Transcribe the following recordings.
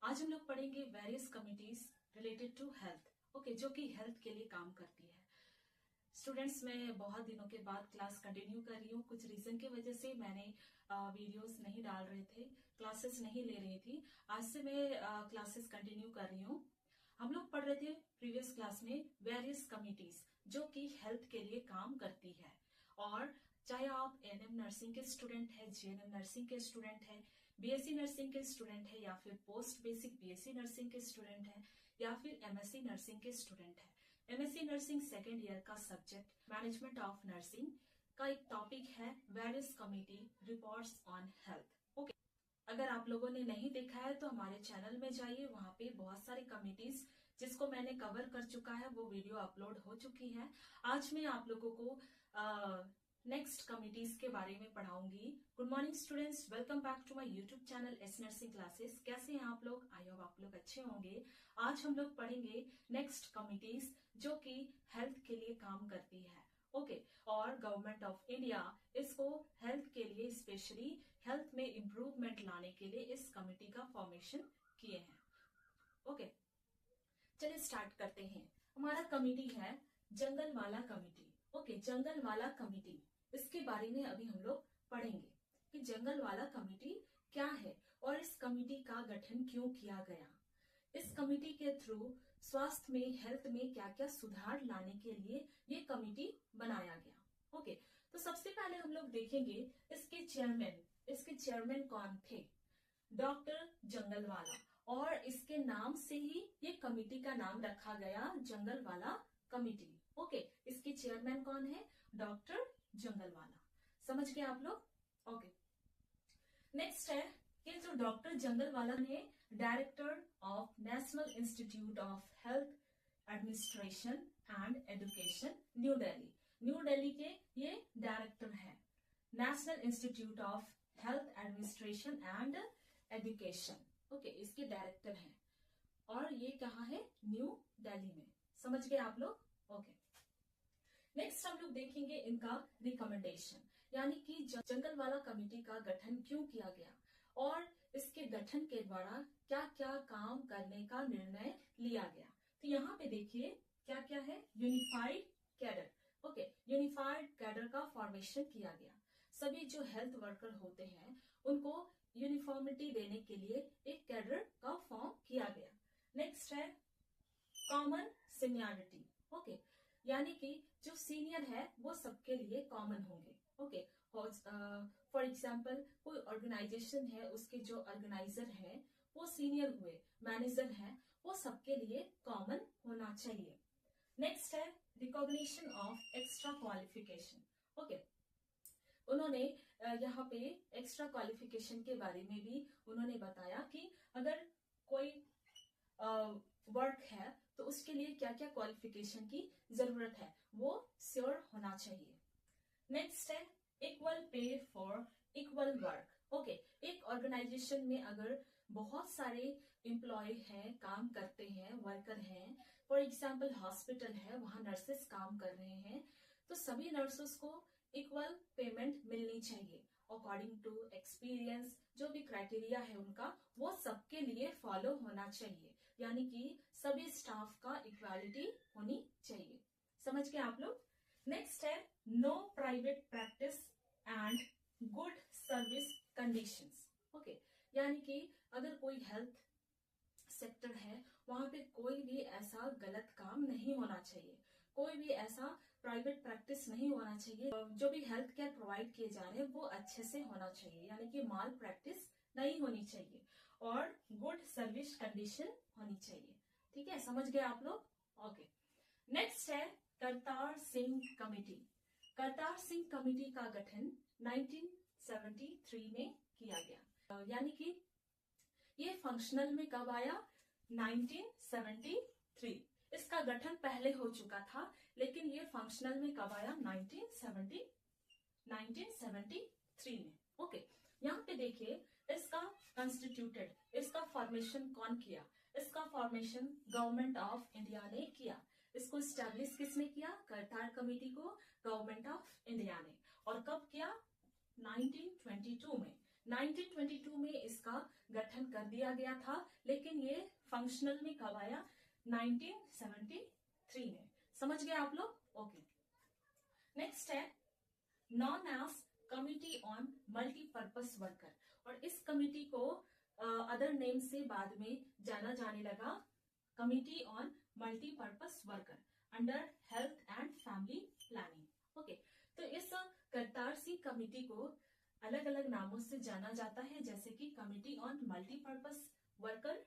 आज हम लोग पढ़ेंगे various committees related to health. Okay, जो कि हेल्थ के लिए काम करती है। स्टूडेंट्स, मैं बहुत दिनों के बाद क्लास कंटिन्यू कर रही हूँ। कुछ रीजन की वजह से मैंने वीडियोस नहीं डाल रहे थे, क्लासेस नहीं ले रही थी। आज से मैं क्लासेस कंटिन्यू कर रही हूँ। हम लोग पढ़ रहे थे प्रीवियस क्लास में वेरियस कमिटीज जो कि हेल्थ के लिए काम करती है। और चाहे आप एएनएम नर्सिंग के स्टूडेंट है, जीएनएम नर्सिंग के स्टूडेंट है, बीएससी नर्सिंग के स्टूडेंट है, या फिर पोस्ट बेसिक बीएससी नर्सिंग के स्टूडेंट है, या फिर एमएससी नर्सिंग के स्टूडेंट है। एमएससी नर्सिंग सेकेंड ईयर का सब्जेक्ट मैनेजमेंट ऑफ नर्सिंग का एक टॉपिक है various committee reports on health. Okay, अगर आप लोगों ने नहीं देखा है तो हमारे चैनल में जाइए, वहां पे बहुत सारी कमिटीज जिसको मैंने कवर कर चुका है वो वीडियो अपलोड हो चुकी है। आज मैं आप लोगों को नेक्स्ट कमिटीज के बारे में पढ़ाऊंगी। Good morning students, welcome back to my YouTube channel S nursing classes. कैसे हैं आप लोग? आई होप आप लोग अच्छे होंगे। आज हम लोग पढ़ेंगे नेक्स्ट कमिटीज जो कि हेल्थ के लिए काम करती है। ओके, और गवर्नमेंट ऑफ इंडिया इसको हेल्थ के लिए, स्पेशली हेल्थ में इंप्रूवमेंट लाने के लिए इस कमिटी का फॉर्मेशन किए हैं। ओके, चलिए स्टार्ट करते हैं। हमारा कमिटी है Jungalwalla committee. Okay, Jungalwalla committee, इसके बारे में अभी हम लोग पढ़ेंगे कि जंगलवाला कमिटी क्या है और इस कमिटी का गठन क्यों किया गया। इस कमिटी के थ्रू स्वास्थ्य में, हेल्थ में क्या क्या सुधार लाने के लिए ये कमिटी बनाया गया। ओके, तो सबसे पहले हम लोग देखेंगे इसके चेयरमैन कौन थे? डॉक्टर जंगलवाला। और इसके नाम से ही ये कमिटी का नाम रखा गया, जंगलवाला कमिटी। ओके, इसके चेयरमैन कौन है? डॉक्टर जंगलवाला। समझ गए आप लोग? ओके, नेक्स्ट है कि जो डॉक्टर जंगलवाला ने director of national institute of health administration and education, new Delhi के ये डायरेक्टर है। National institute of health administration and education, okay, इसके डायरेक्टर हैं। और ये कहाँ है? न्यू दिल्ली में। समझ गए आप लोग? ओके, नेक्स्ट हम लोग देखेंगे इनका रिकमेंडेशन, यानी कि जंगलवाला कमेटी का गठन क्यों किया गया और इसके गठन के द्वारा क्या क्या काम करने का निर्णय लिया गया। तो यहाँ पे देखिए क्या क्या है। Unified cadre, okay, unified cadre का फॉर्मेशन किया गया। सभी जो हेल्थ वर्कर होते हैं उनको यूनिफॉर्मिटी देने के लिए एक कैडर का फॉर्म किया गया। नेक्स्ट है कॉमन सीनियरिटी। ओके, यानी कि जो सीनियर है वो सबके लिए कॉमन होंगे। ओके, फॉर एग्जाम्पल कोई ऑर्गेनाइजेशन है, उसके जो ऑर्गेनाइजर है वो सीनियर हुए, मैनेजर है, वो सबके लिए कॉमन होना चाहिए। नेक्स्ट है recognition of extra qualification. Okay, उन्होंने यहाँ पे एक्स्ट्रा क्वालिफिकेशन के बारे में भी उन्होंने बताया कि अगर कोई वर्क है तो उसके लिए क्या क्या क्वालिफिकेशन की जरूरत है वो श्योर होना चाहिए। नेक्स्ट है equal pay for equal work. Okay, एक ऑर्गेनाइजेशन में अगर बहुत सारे एम्प्लॉय हैं, काम करते हैं, वर्कर हैं, फॉर एग्जाम्पल हॉस्पिटल है, वहां नर्सेस काम कर रहे हैं, तो सभी नर्सेस को इक्वल पेमेंट मिलनी चाहिए अकॉर्डिंग टू एक्सपीरियंस। जो भी क्राइटेरिया है उनका वो सबके लिए फॉलो होना चाहिए, यानी कि सभी स्टाफ का इक्वालिटी होनी चाहिए। समझ गए आप लोग? नेक्स्ट है no private practice and good service conditions. Okay, यानी कि अगर कोई हेल्थ सेक्टर है वहां पे कोई भी ऐसा गलत काम नहीं होना चाहिए, कोई भी ऐसा प्राइवेट प्रैक्टिस नहीं होना चाहिए। जो भी हेल्थ केयर प्रोवाइड किए जा रहे हैं वो अच्छे से होना चाहिए, यानी कि माल प्रैक्टिस नहीं होनी चाहिए, और गुड सर्विस कंडीशन होनी चाहिए। ठीक है, समझ गए आप लोग? ओके, नेक्स्ट है करतार सिंह कमेटी। करतार सिंह कमेटी का गठन 1973 में किया गया, यानी कि ये फंक्शनल में कब आया? 1973। इसका गठन पहले हो चुका था लेकिन ये फंक्शनल में कब आया? 1973 में। ओके, यहाँ पे देखिए इसका कंस्टिट्यूटेड, इसका फॉर्मेशन कौन किया? इसका फॉर्मेशन गवर्नमेंट ऑफ इंडिया ने किया। इसको स्टैब्लिश किसने किया? करतार कमेटी को गवर्नमेंट ऑफ इंडिया ने। और कब किया? 1922 में। 1922 में इसका गठन कर दिया गया था, लेकिन ये फंक्शनल में कब आया? 1973 में। समझ गए आप लोग? ओके। नेक्स्ट है known as committee on multipurpose worker, और इस कमिटी को अदर नेम से बाद में जाना जाने लगा, committee on multipurpose worker under health and family planning. Okay, तो इस करतार सिंह कमिटी को अलग अलग नामों से जाना जाता है, जैसे कि committee on multipurpose worker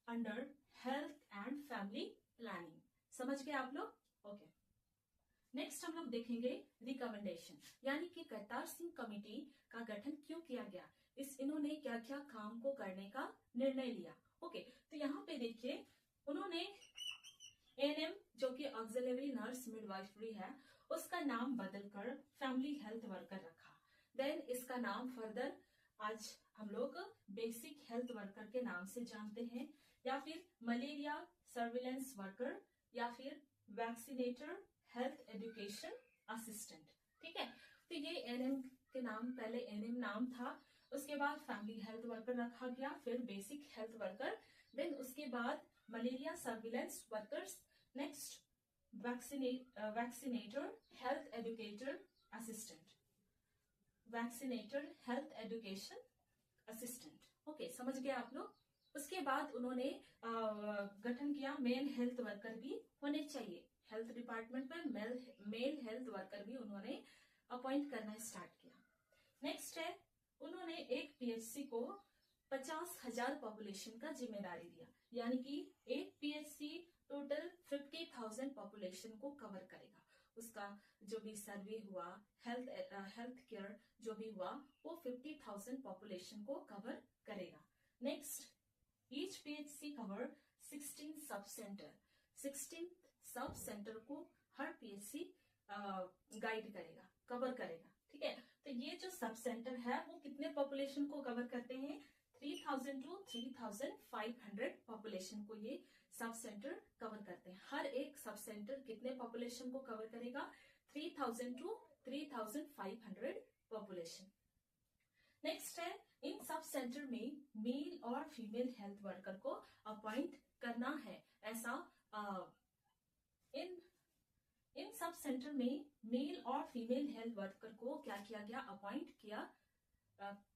under health and family planning. समझ गए आप लोग? ओके। नेक्स्ट हम लोग देखेंगे रिकमेंडेशन, यानी कि करतार सिंह कमेटी का गठन क्यों किया गया, इन्होंने क्या क्या काम को करने का निर्णय लिया। ओके, तो यहाँ पे देखिए उन्होंने एएनएम जो कि ऑक्सिलरी नर्स मिडवाइफरी है, उसका नाम बदलकर फैमिली हेल्थ वर्कर रखा। देन इसका नाम फर्दर आज हम लोग बेसिक हेल्थ वर्कर के नाम से जानते हैं, या फिर मलेरिया सर्विलेंस वर्कर, या फिर वैक्सीनेटर हेल्थ एजुकेशन असिस्टेंट। ठीक है, तो ये एनएम के नाम, पहले एनएम नाम था, उसके बाद फैमिली हेल्थ वर्कर रखा गया, फिर बेसिक हेल्थ वर्कर, देन उसके बाद malaria surveillance workers, next vaccinator health educator assistant, vaccinator health education assistant. Okay, समझ गए आप लोग? उसके बाद उन्होंने गठन किया मेल हेल्थ वर्कर भी होने चाहिए, हेल्थ डिपार्टमेंट में मेल हेल्थ वर्कर भी उन्होंने अपॉइंट करना स्टार्ट किया। नेक्स्ट है उन्होंने एक पीएचसी को 50,000 पॉपुलेशन का जिम्मेदारी दिया, यानी कि एक पीएचसी टोटल 50,000 पॉपुलेशन को कवर करेगा। उसका जो भी सर्वे हुआ, हेल्थ केयर जो भी हुआ, वो 50,000 पॉपुलेशन को कवर करेगा। Next, each PHC cover 16 sub centre, 16 sub centre को हर पीएचसी गाइड करेगा, कवर करेगा। ठीक है, तो ये जो सब सेंटर है वो कितने पॉपुलेशन को कवर करते हैं? 3000 टू 3500 पॉपुलेशन को ये सब सेंटर कवर करते हैं। हर एक सब सेंटर कितने पॉपुलेशन को कवर करेगा? 3000 टू 3500 पॉपुलेशन। नेक्स्ट है इन सब सेंटर में मेल और फीमेल हेल्थ वर्कर को अपॉइंट करना है। ऐसा इन सब सेंटर में मेल और फीमेल हेल्थ वर्कर को क्या किया गया?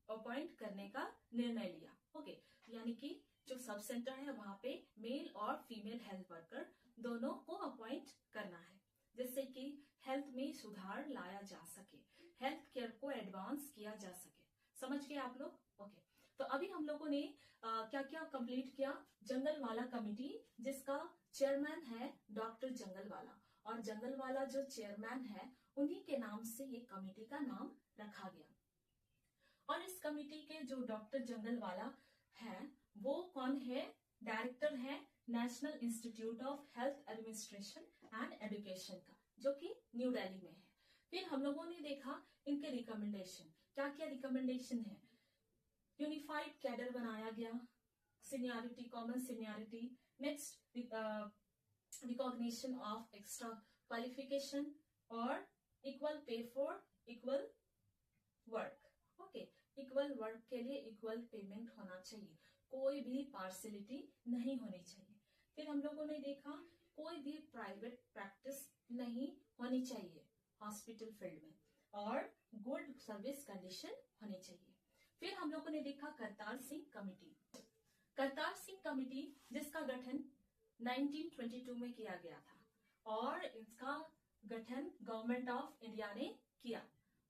अपॉइंट करने का निर्णय लिया। ओके, यानी कि जो सब सेंटर है वहां पे मेल और फीमेल हेल्थ वर्कर दोनों को अपॉइंट करना है, जिससे कि हेल्थ में सुधार लाया जा सके, हेल्थ केयर को एडवांस किया जा सके। समझ गए आप लोग? ओके, तो अभी हम लोगों ने क्या क्या कंप्लीट किया? जंगलवाला कमेटी, जिसका चेयरमैन है डॉक्टर जंगलवाला, और जंगलवाला जो चेयरमैन है उन्हीं के नाम से ये कमेटी का नाम रखा गया। और इस कमेटी के जो डॉक्टर जंगलवाला है वो कौन है? डायरेक्टर है national institute of health administration and education का, जो कि न्यू दिल्ली में है। फिर हम लोगों ने देखा इनके रिकमेंडेशन, क्या क्या रिकमेंडेशन है? यूनिफाइड कैडर बनाया गया, seniority, common seniority, next recognition of extra qualification और equal pay for equal work. Okay, equal work के लिए इक्वल पेमेंट होना चाहिए, कोई भी पार्शियलिटी नहीं होनी चाहिए। फिर हम लोगों ने देखा कोई भी प्राइवेट प्रैक्टिस नहीं होनी चाहिए हॉस्पिटल फील्ड में, और गुड सर्विस कंडीशन होनी चाहिए। फिर हम लोगों ने देखा करतार सिंह कमेटी। करतार सिंह कमेटी जिसका गठन 1922 में किया गया था, और इसका गठन गवर्नमेंट ऑफ इंडिया ने किया,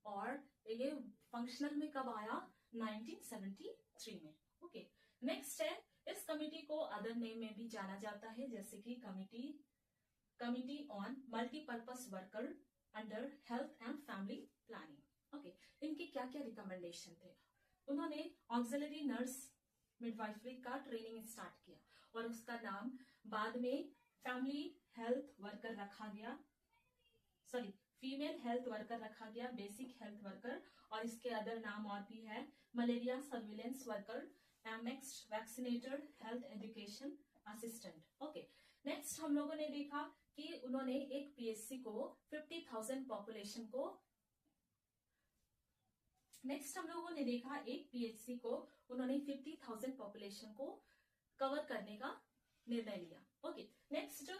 और ये फंक्शनल में कब आया? 1973 में। ओके, नेक्स्ट है इस कमेटी को अदर नेम में भी जाना जाता है, जैसे कि committee on multipurpose worker under health and family planning. Okay, इनके क्या क्या रिकमेंडेशन थे? उन्होंने ऑक्सिलरी नर्स मिडवाइफरी का ट्रेनिंग स्टार्ट किया, और उसका नाम बाद में फैमिली हेल्थ वर्कर रखा गया, सॉरी फीमेल हेल्थ वर्कर रखा गया, बेसिक हेल्थ वर्कर, और इसके अदर नाम और भी है, malaria surveillance worker, next vaccinator health education assistant. Okay, next हम लोगों ने देखा कि उन्होंने एक पीएचसी को 50,000 पॉपुलेशन को नेक्स्ट हम लोगों ने देखा एक पीएचसी को उन्होंने 50,000 पॉपुलेशन को कवर करने का निर्णय लिया। ओके, नेक्स्ट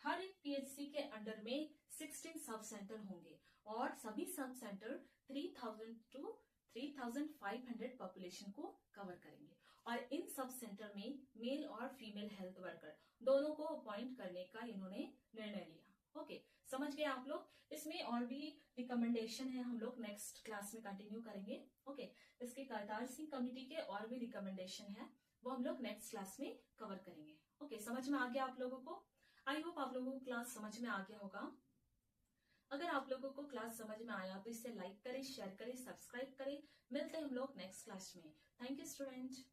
हर एक पीएचसी के अंडर में 16 सब सेंटर होंगे और सभी सब सेंटर 3,000 टू 3,500 पॉपुलेशन को कवर करेंगे और इन सब सेंटर में मेल और फीमेल हेल्थ वर्कर दोनों को अपॉइंट करने का इन्होंने निर्णय लिया। ओके, समझ गए आप लोग। इसमें और भी रिकमेंडेशन है, हम लोग नेक्स्ट क्लास में कंटिन्यू करेंगे। ओके, इसके करतार सिंह कमेटी के और भी रिकमेंडेशन है, वो हम लोग नेक्स्ट क्लास में कवर करेंगे। ओके, समझ में आ गया आप लोगों को? आई होप आप लोगों को क्लास समझ में आ गया होगा। अगर आप लोगों को क्लास समझ में आया तो इसे लाइक करें, शेयर करें, सब्सक्राइब करें। मिलते हैं हम लोग नेक्स्ट क्लास में। Thank you student.